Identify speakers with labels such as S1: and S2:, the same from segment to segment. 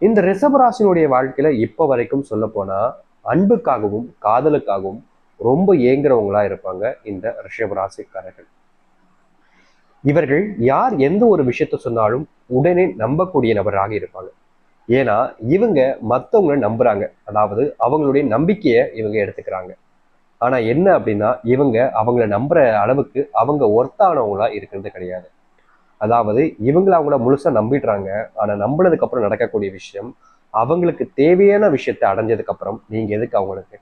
S1: இந்த ரிஷபராசினுடைய வாழ்க்கையில இப்ப வரைக்கும் சொல்ல போனா அன்புக்காகவும் காதலுக்காகவும் ரொம்ப ஏங்குறவங்களா இருப்பாங்க இந்த ரிஷபராசிக்காரர்கள். இவர்கள் யார் எந்த ஒரு விஷயத்த சொன்னாலும் உடனே நம்பக்கூடிய நபராக இருப்பாங்க. ஏன்னா இவங்க மற்றவங்களை நம்புறாங்க, அதாவது அவங்களுடைய நம்பிக்கையை இவங்க எடுத்துக்கிறாங்க. ஆனா என்ன அப்படின்னா இவங்க அவங்கள நம்புற அளவுக்கு அவங்க ஒர்த்தானவங்களா இருக்கிறது கிடையாது. அதாவது இவங்களை அவங்கள முழுசா நம்பிடுறாங்க. ஆனா நம்பினதுக்கு அப்புறம் நடக்கக்கூடிய விஷயம், அவங்களுக்கு தேவையான விஷயத்த அடைஞ்சதுக்கு அப்புறம் நீங்க எதுக்கு அவங்களுக்கு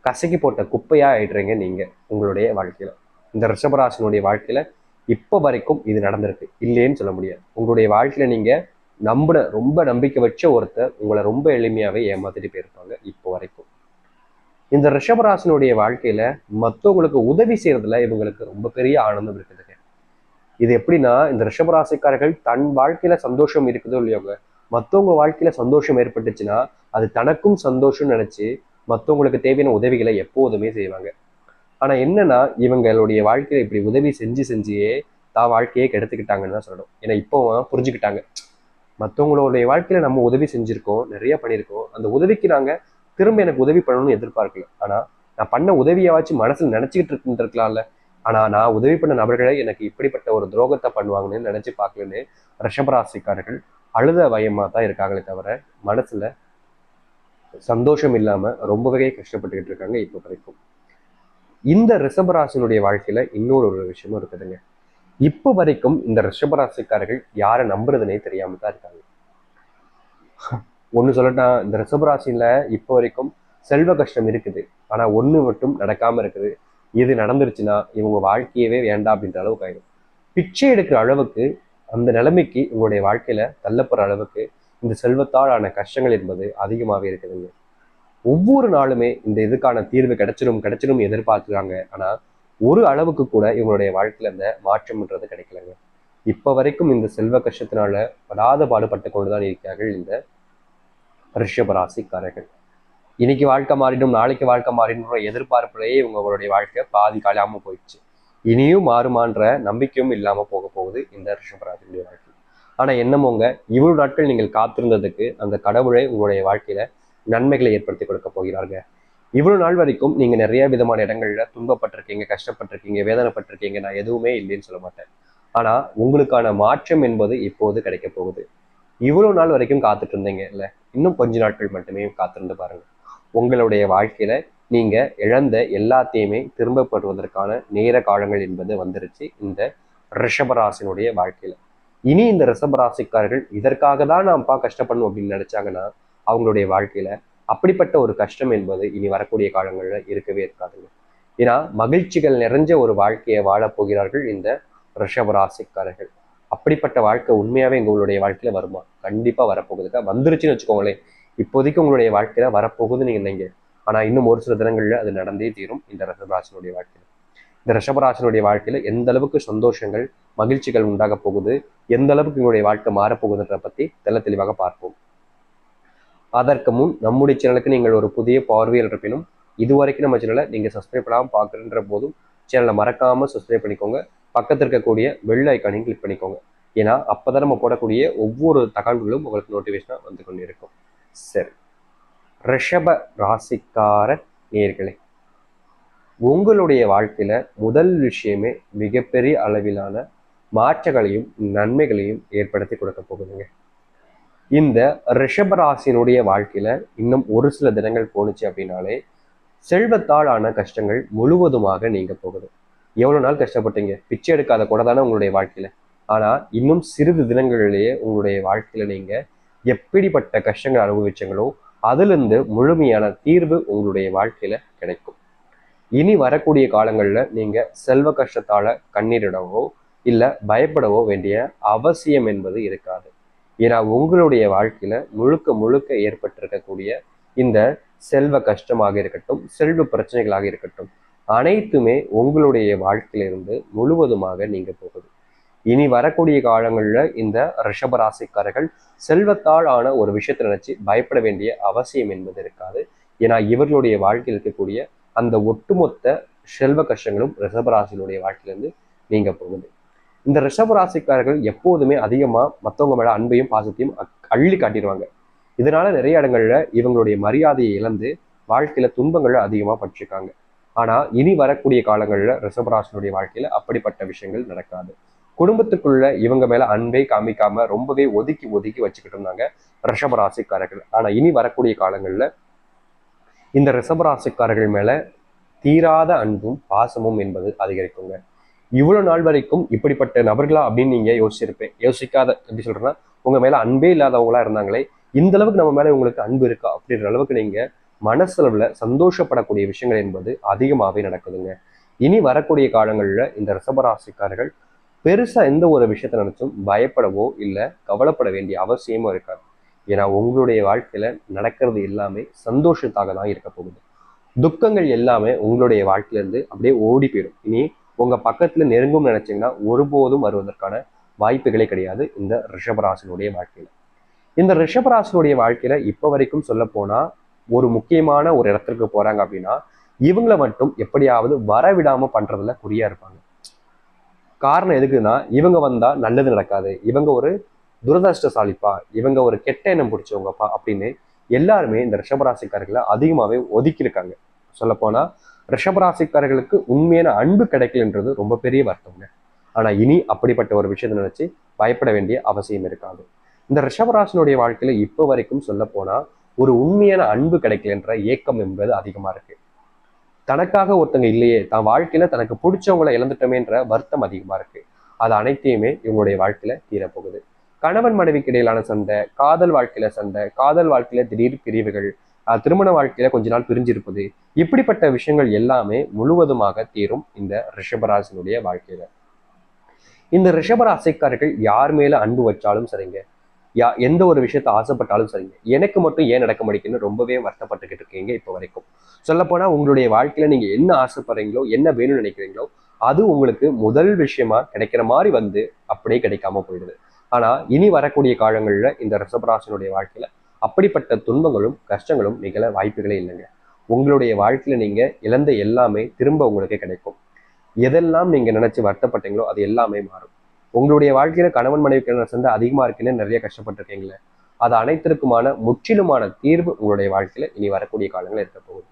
S1: கசக்கி போட்ட குப்பையா ஆயிடுறீங்க நீங்க உங்களுடைய வாழ்க்கையில. இந்த ரிஷபராசினுடைய வாழ்க்கையில இப்ப வரைக்கும் இது நடந்திருக்கு, இல்லைன்னு சொல்ல முடியாது. உங்களுடைய வாழ்க்கையில நீங்க ரொம்ப நம்பிக்கை வச்ச ஒருத்தர் உங்களை ரொம்ப எளிமையாவே ஏமாத்திட்டு போயிருப்பாங்க இப்போ வரைக்கும். இந்த ரிஷபராசினுடைய வாழ்க்கையில மற்றவங்களுக்கு உதவி செய்யறதுல இவங்களுக்கு ரொம்ப பெரிய ஆனந்தம் இருக்குதுங்க. இது எப்படின்னா, இந்த ரிஷபராசிக்காரர்கள் தன் வாழ்க்கையில சந்தோஷம் இருக்குதோ இல்லையோங்க, மற்றவங்க வாழ்க்கையில சந்தோஷம் ஏற்பட்டுச்சுன்னா அது தனக்கும் சந்தோஷம் நினைச்சு மற்றவங்களுக்கு தேவையான உதவிகளை எப்போதுமே செய்வாங்க. ஆனா என்னன்னா இவங்களுடைய வாழ்க்கையில இப்படி உதவி செஞ்சு செஞ்சியே தான் வாழ்க்கையே கெடுத்துக்கிட்டாங்கன்னு தான் சொல்லணும். ஏன்னா இப்போ புரிஞ்சுக்கிட்டாங்க, மற்றவங்களுடைய வாழ்க்கையில நம்ம உதவி செஞ்சிருக்கோம், நிறைய பண்ணியிருக்கோம், அந்த உதவிக்கு நாங்க திரும்ப எனக்கு உதவி பண்ணணும்னு எதிர்பார்க்கல. ஆனா நான் பண்ண உதவியாச்சும் மனசுல நினைச்சுக்கிட்டு இருந்திருக்கலாம்ல. ஆனா நான் உதவி பண்ண நபர்களை எனக்கு இப்படிப்பட்ட ஒரு துரோகத்தை பண்ணுவாங்கன்னு நினைச்சு பார்க்கலன்னு ரிஷபராசிக்காரர்கள் அழுத வயமா தான் இருக்காங்களே தவிர மனசுல சந்தோஷம் இல்லாம ரொம்பவே கஷ்டப்பட்டுக்கிட்டு இருக்காங்க இப்போ வரைக்கும். இந்த ரிஷபராசினுடைய வாழ்க்கையில இன்னொரு ஒரு விஷயமும் இருக்குதுங்க. இப்போ வரைக்கும் இந்த ரிஷபராசிக்காரர்கள் யாரை நம்புறதுனே தெரியாம தான் இருக்காங்க. ஒண்ணு சொல்லட்டா, இந்த ரிஷபராசியில இப்போ வரைக்கும் செல்வ கஷ்டம் இருக்குது. ஆனா ஒண்ணு மட்டும் நடக்காம இருக்குது. இது நடந்துருச்சுன்னா இவங்க வாழ்க்கையவே வேண்டாம் அப்படின்ற அளவுக்கு ஆயிடும். பிச்சை எடுக்கிற அளவுக்கு அந்த நிலைமைக்கு உங்களுடைய வாழ்க்கையில தள்ளப்படுற அளவுக்கு இந்த செல்வத்தால் ஆன கஷ்டங்கள் என்பது அதிகமாகவே இருக்குதுங்க. ஒவ்வொரு நாளுமே இந்த இதுக்கான தீர்வு கிடைச்சிடும் கிடைச்சிடும் எதிர்பார்க்குறாங்க. ஆனா ஒரு அளவுக்கு கூட இவங்களுடைய வாழ்க்கையில இந்த மாற்றம்ன்றது கிடைக்கலங்க. இப்ப வரைக்கும் இந்த செல்வ கஷ்டத்தினால படாத பாடுபட்டு கொண்டுதான் இருக்கிறார்கள் இந்த ரிஷபராசிக்காரர்கள். இன்னைக்கு வாழ்க்கை மாறிடும், நாளைக்கு வாழ்க்கை மாறிடும் எதிர்பார்ப்புலேயே இவங்களுடைய வாழ்க்கை பாதி காலாம போயிடுச்சு. இனியும் மாறுமான்ற நம்பிக்கையும் இல்லாம போக போகுது இந்த ரிஷபராசினுடைய வாழ்க்கை. ஆனா என்னமோங்க, இவ்வளவு நாட்கள் நீங்கள் காத்திருந்ததுக்கு அந்த கடவுளை உங்களுடைய வாழ்க்கையில நன்மைகளை ஏற்படுத்தி கொடுக்க போகிறாங்க. இவ்வளவு நாள் வரைக்கும் நீங்க நிறைய விதமான இடங்கள்ல துன்பப்பட்டிருக்கீங்க, கஷ்டப்பட்டிருக்கீங்க, வேதனைப்பட்டிருக்கீங்க. நான் எதுவுமே இல்லைன்னு சொல்ல மாட்டேன். ஆனா உங்களுக்கான மாற்றம் என்பது இப்போது கிடைக்க போகுது. இவ்வளவு நாள் வரைக்கும் காத்துட்டு இருந்தீங்க இல்ல, இன்னும் கொஞ்ச நாட்கள் மட்டுமே காத்திருந்து பாருங்க. உங்களுடைய வாழ்க்கையில நீங்க இழந்த எல்லாத்தையுமே திரும்ப பெறுவதற்கான நேர காலங்கள் என்பது வந்துருச்சு இந்த ரிஷபராசினுடைய வாழ்க்கையில. இனி இந்த ரிஷபராசிக்காரர்கள் இதற்காக தான் நான்ப்பா கஷ்டப்படணும் அப்படின்னு நினைச்சாங்கன்னா அவங்களுடைய வாழ்க்கையில அப்படிப்பட்ட ஒரு கஷ்டம் என்பது இனி வரக்கூடிய காலங்கள்ல இருக்கவே இருக்காதுங்க. ஏன்னா மகிழ்ச்சிகள் நிறைஞ்ச ஒரு வாழ்க்கையை வாழப் போகிறார்கள் இந்த ரிஷபராசிக்காரர்கள். அப்படிப்பட்ட வாழ்க்கை உண்மையாவே உங்களுடைய வாழ்க்கையில வருமா? கண்டிப்பா வரப்போகுதுக்கா, வந்துருச்சுன்னு வச்சுக்கோங்களேன். இப்போதைக்கு உங்களுடைய வாழ்க்கையில வரப்போகுதுன்னு நீங்க நினைங்க. ஆனா இன்னும் ஒரு சில தினங்கள்ல அது நடந்தே தீரும் இந்த ரிஷபராசினுடைய வாழ்க்கையில. இந்த ரிஷபராசினுடைய வாழ்க்கையில எந்த அளவுக்கு சந்தோஷங்கள் மகிழ்ச்சிகள் உண்டாக போகுது, எந்த அளவுக்கு உங்களுடைய வாழ்க்கை மாறப்போகுதுன்ற பத்தி தெளிவாக பார்ப்போம். அதற்கு முன் நம்முடைய சேனலுக்கு நீங்கள் ஒரு புதிய பார்வையில் இருப்பினும் இதுவரைக்கும் நம்ம சேனலை நீங்க சப்ஸ்கிரைப் பண்ணாமல் பார்க்குறன்ற போதும் சேனலை மறக்காம சப்ஸ்கிரைப் பண்ணிக்கோங்க. பக்கத்தில் இருக்கக்கூடிய பெல் ஐக்கானையும் கிளிக் பண்ணிக்கோங்க. ஏன்னா அப்பதான் நம்ம போடக்கூடிய ஒவ்வொரு தகவல்களும் உங்களுக்கு நோட்டிஃபிகேஷனா வந்து கொண்டு இருக்கும். சரி, ரிஷப ராசிக்கார நேயர்களே, உங்களுடைய வாழ்க்கையில முதல் விஷயமே மிகப்பெரிய அளவிலான மாற்றங்களையும் நன்மைகளையும் ஏற்படுத்தி கொடுக்க போகுதுங்க. இந்த ரிஷபராசினுடைய வாழ்க்கையில இன்னும் ஒரு சில தினங்கள் போணுச்சு அப்படின்னாலே செல்வத்தால் ஆன கஷ்டங்கள் முழுவதுமாக நீங்க போகுது. எவ்வளவு நாள் கஷ்டப்பட்டீங்க, பிச்சை எடுக்காத கூட தானே உங்களுடைய வாழ்க்கையில. ஆனா இன்னும் சிறிது தினங்களிலேயே உங்களுடைய வாழ்க்கையில நீங்க எப்படிப்பட்ட கஷ்டங்கள் அனுபவிச்சீங்களோ அதுல இருந்து முழுமையான தீர்வு உங்களுடைய வாழ்க்கையில கிடைக்கும். இனி வரக்கூடிய காலங்கள்ல நீங்க செல்வ கஷ்டத்தால கண்ணீரிடவோ இல்ல பயப்படவோ வேண்டிய அவசியம் என்பது இருக்காது. ஏன்னா உங்களுடைய வாழ்க்கையில முழுக்க முழுக்க ஏற்பட்டிருக்கக்கூடிய இந்த செல்வ கஷ்டமாக இருக்கட்டும், செல்வ பிரச்சனைகளாக இருக்கட்டும், அனைத்துமே உங்களுடைய வாழ்க்கையிலிருந்து முழுவதுமாக நீங்க போகுது. இனி வரக்கூடிய காலங்கள்ல இந்த ரிஷபராசிக்காரர்கள் செல்வத்தால் ஆன ஒரு விஷயத்தை நினைச்சு பயப்பட வேண்டிய அவசியம் என்பது இருக்காது. ஏன்னா இவர்களுடைய வாழ்க்கையில் இருக்கக்கூடிய அந்த ஒட்டுமொத்த செல்வ கஷ்டங்களும் ரிஷபராசினுடைய வாழ்க்கையிலிருந்து நீங்க போகுது. இந்த ரிஷபராசிக்காரர்கள் எப்போதுமே அதிகமா மற்றவங்க மேல அன்பையும் பாசத்தையும் அள்ளி காட்டிடுவாங்க. இதனால நிறைய இடங்கள்ல இவங்களுடைய மரியாதையை இழந்து வாழ்க்கையில துன்பங்களை அதிகமா பட்டிருக்காங்க. ஆனா இனி வரக்கூடிய காலங்கள்ல ரிஷபராசினுடைய வாழ்க்கையில அப்படிப்பட்ட விஷயங்கள் நடக்காது. குடும்பத்துக்குள்ள இவங்க மேல அன்பை காமிக்காம ரொம்பவே ஒதுக்கி ஒதுக்கி வச்சுக்கிட்டு இருந்தாங்க ரிஷபராசிக்காரர்கள். ஆனா இனி வரக்கூடிய காலங்கள்ல இந்த ரிஷபராசிக்காரர்கள் மேல தீராத அன்பும் பாசமும் என்பது அதிகரிக்குங்க. இவ்வளவு நாள் வரைக்கும் இப்படிப்பட்ட நபர்களா அப்படின்னு நீங்க யோசிக்காத எப்படி சொல்றேன்னா, உங்க மேல அன்பே இல்லாதவங்களா இருந்தாங்களே, இந்த அளவுக்கு நம்ம மேல உங்களுக்கு அன்பு இருக்கா அப்படின்ற அளவுக்கு நீங்க மனசளவுல சந்தோஷப்படக்கூடிய விஷயங்கள் என்பது அதிகமாகவே நடக்குதுங்க. இனி வரக்கூடிய காலங்கள்ல இந்த ரிஷபராசிக்காரர்கள் பெருசா எந்த ஒரு விஷயத்த நினைச்சும் பயப்படவோ இல்ல கவலைப்பட வேண்டிய அவசியமும் இருக்காது. ஏன்னா உங்களுடைய வாழ்க்கையில நடக்கிறது எல்லாமே சந்தோஷத்தாக தான் இருக்க போகுது. துக்கங்கள் எல்லாமே உங்களுடைய வாழ்க்கையில இருந்து அப்படியே ஓடி போயிடும். இனி உங்க பக்கத்துல நெருங்கும் நினைச்சீங்கன்னா ஒருபோதும் வருவதற்கான வாய்ப்புகளே கிடையாது இந்த ரிஷபராசினுடைய வாழ்க்கையில. இந்த ரிஷபராசினுடைய வாழ்க்கையில இப்ப வரைக்கும் சொல்ல போனா ஒரு முக்கியமான ஒரு இடத்திற்கு போறாங்க அப்படின்னா இவங்களை மட்டும் எப்படியாவது வரவிடாம பண்றதுல குறியா இருப்பாங்க. காரணம் எதுக்குன்னா இவங்க வந்தா நல்லது நடக்காது, இவங்க ஒரு துரதிருஷ்டசாலிப்பா, இவங்க ஒரு கெட்ட எண்ணம் பிடிச்சவங்கப்பா அப்படின்னு எல்லாருமே இந்த ரிஷபராசிக்காரர்களை அதிகமாவே ஒதுக்கியிருக்காங்க. சொல்ல போனா ரிஷபராசிக்காரர்களுக்கு உண்மையான அன்பு கிடைக்கலன்றது ரொம்ப பெரிய வருத்தம்ங்க. ஆனா இனி அப்படிப்பட்ட ஒரு விஷயத்தை நினைச்சு பயப்பட வேண்டிய அவசியம் இருக்காது. இந்த ரிஷபராசினுடைய வாழ்க்கையில இப்ப வரைக்கும் சொல்ல போனா ஒரு உண்மையான அன்பு கிடைக்கலன்ற ஏக்கம் என்பது அதிகமா இருக்கு. தனக்காக ஒருத்தங்க இல்லையே, தான் வாழ்க்கையில தனக்கு பிடிச்சவங்களை இழந்துட்டோமேன்ற வருத்தம் அதிகமா இருக்கு. அது அனைத்தையுமே இவங்களுடைய வாழ்க்கையில தீரப்போகுது. கணவன் மனைவிக்கு இடையிலான சண்டை, காதல் வாழ்க்கையில சண்டை, காதல் வாழ்க்கையில திடீர் பிரிவுகள், திருமண வாழ்க்கையில கொஞ்ச நாள் பிரிஞ்சிருப்பது, இப்படிப்பட்ட விஷயங்கள் எல்லாமே முழுவதுமாக தீரும் இந்த ரிஷபராசினுடைய வாழ்க்கையில. இந்த ரிஷபராசிக்காரர்கள் யார் மேல அன்பு வச்சாலும் சரிங்க, எந்த ஒரு விஷயத்த ஆசைப்பட்டாலும் சரிங்க, எனக்கு மட்டும் ஏன் நடக்க மாட்டேங்குன்னு ரொம்பவே வருத்தப்பட்டுக்கிட்டு இருக்கீங்க இப்போ வரைக்கும். சொல்லப்போனா உங்களுடைய வாழ்க்கையில நீங்க என்ன ஆசைப்படுறீங்களோ, என்ன வேணும்னு நினைக்கிறீங்களோ அது உங்களுக்கு முதல் விஷயமா கிடைக்கிற மாதிரி வந்து அப்படியே கிடைக்காம போயிடுது. ஆனா இனி வரக்கூடிய காலங்கள்ல இந்த ரிஷபராசினுடைய வாழ்க்கையில அப்படிப்பட்ட துன்பங்களும் கஷ்டங்களும் நிகழ வாய்ப்புகளே இல்லைங்க. உங்களுடைய வாழ்க்கையில நீங்க இழந்த எல்லாமே திரும்ப உங்களுக்கு கிடைக்கும். எதெல்லாம் நீங்க நினைச்சு வருத்தப்பட்டீங்களோ அது எல்லாமே மாறும். உங்களுடைய வாழ்க்கையில கணவன் மனைவிக்கு சண்டை அதிகமா இருக்குன்னு நிறைய கஷ்டப்பட்டிருக்கீங்களே, அது அனைத்திற்குமான முற்றிலுமான தீர்வு உங்களுடைய வாழ்க்கையில இனி வரக்கூடிய காலங்கள் இருக்க போகுது.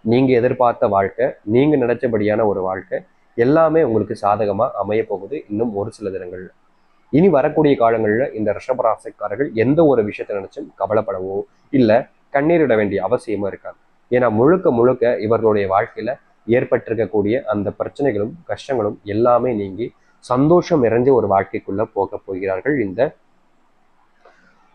S1: நீங்க எதிர்பார்த்த வாழ்க்கை, நீங்க நினைச்சபடியான ஒரு வாழ்க்கை எல்லாமே உங்களுக்கு சாதகமா அமைய போகுது இன்னும் ஒரு சில தினங்கள்ல. இனி வரக்கூடிய காலங்கள்ல இந்த ரிஷபராசிக்காரர்கள் எந்த ஒரு விஷயத்தை நினைச்சும் கவலைப்படவோ இல்ல கண்ணீரிட வேண்டிய அவசியமும் இருக்காது. ஏன்னா முழுக்க முழுக்க இவர்களுடைய வாழ்க்கையில ஏற்பட்டிருக்கக்கூடிய அந்த பிரச்சனைகளும் கஷ்டங்களும் எல்லாமே நீங்கி சந்தோஷம் நிறைஞ்ச ஒரு வாழ்க்கைக்குள்ள போக போகிறார்கள் இந்த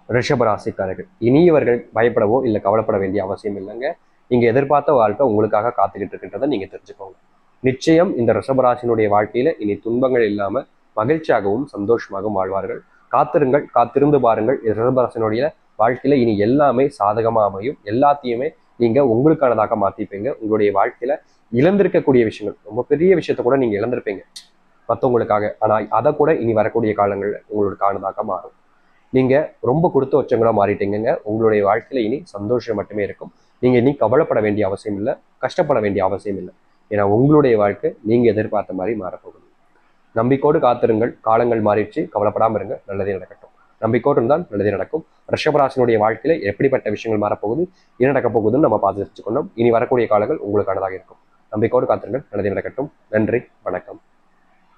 S1: ரிஷபராசிக்காரர்கள். இனி இவர்கள் பயப்படவோ இல்லை கவலைப்பட வேண்டிய அவசியம் இல்லைங்க. நீங்க எதிர்பார்த்த வாழ்க்கை உங்களுக்காக காத்துக்கிட்டு இருக்கின்றதை நீங்க தெரிஞ்சுக்கோங்க. நிச்சயம் இந்த ரிஷபராசினுடைய வாழ்க்கையில இனி துன்பங்கள் இல்லாம மகிழ்ச்சியாகவும் சந்தோஷமாகவும் வாழ்வார்கள். காத்திருங்கள், காத்திருந்து பாருங்கள். ரிஷபராசினுடைய வாழ்க்கையில இனி எல்லாமே சாதகமா அமையும். எல்லாத்தையுமே நீங்க உங்களுக்கானதாக மாத்திப்பீங்க. உங்களுடைய வாழ்க்கையில இழந்திருக்கக்கூடிய விஷயங்கள், ரொம்ப பெரிய விஷயத்த கூட நீங்க இழந்திருப்பீங்க மற்றவங்களுக்காக. ஆனா அதை கூட இனி வரக்கூடிய காலங்கள்ல உங்களுக்கானதாக மாறும். நீங்க ரொம்ப கொடுத்து வச்சவங்களா மாறிட்டீங்க. உங்களுடைய வாழ்க்கையில இனி சந்தோஷம் மட்டுமே இருக்கும். நீங்க இனி கவலைப்பட வேண்டிய அவசியம் இல்லை, கஷ்டப்பட வேண்டிய அவசியம் இல்லை. ஏன்னா உங்களுடைய வாழ்க்கை நீங்க எதிர்பார்த்த மாதிரி மாறப்போகுது. நம்பிக்கோடு காத்திருங்கள். காலங்கள் மாறிடுச்சு, கவலைப்படாம இருங்க. நல்லதே நடக்கட்டும். நம்பிக்கோடு இருந்தால் நல்லதே நடக்கும். ரிஷபராசினுடைய வாழ்க்கையில எப்படிப்பட்ட விஷயங்கள் மாறப்போகுது, என்ன நடக்க போகுதுன்னு நம்ம பார்த்து தெரிஞ்சுக்கணும். இனி வரக்கூடிய காலங்கள் உங்களுக்கானதாக இருக்கும். நம்பிக்கோடு காத்திருங்கள். நல்லதே நடக்கட்டும். நன்றி, வணக்கம்.